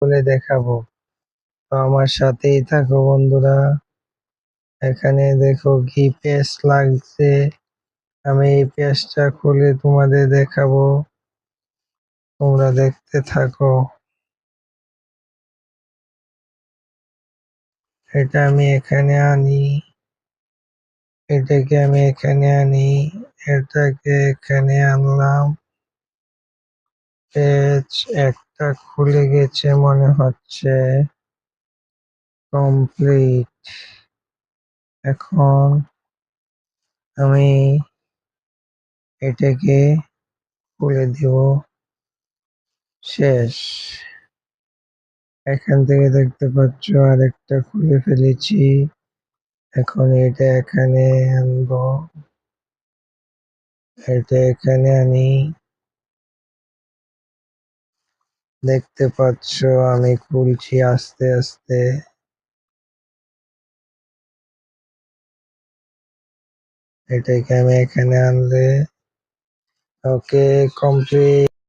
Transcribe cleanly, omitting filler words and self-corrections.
খুলে দেখাবো। তো আমার সাথেই থাকো বন্ধুরা। এখানে দেখো কি পেস্ট লাগছে, আমি এই পেস্টটা খুলে তোমাদের দেখাবো, তোমরা দেখতে থাকো। এটা আমি এখানে আনি, এটাকে আমি এখানে আনি, এটাকে এখানে আনলাম। পেজ একটা খুলে গেছে মনে হচ্ছে, কমপ্লিট। এখন আমি এটাকে খুলে দিব, শেষ। এখান থেকে দেখতে পাচ্ছ আরেকটা খুলে ফেলেছি। এখন এটা এখানে আনবো, এটা এখানে আনি। দেখতে পাচ্ছ আমি খুলছি আস্তে আস্তে। এটাকে আমি এখানে আনলে, ওকে, কমপ্লিট।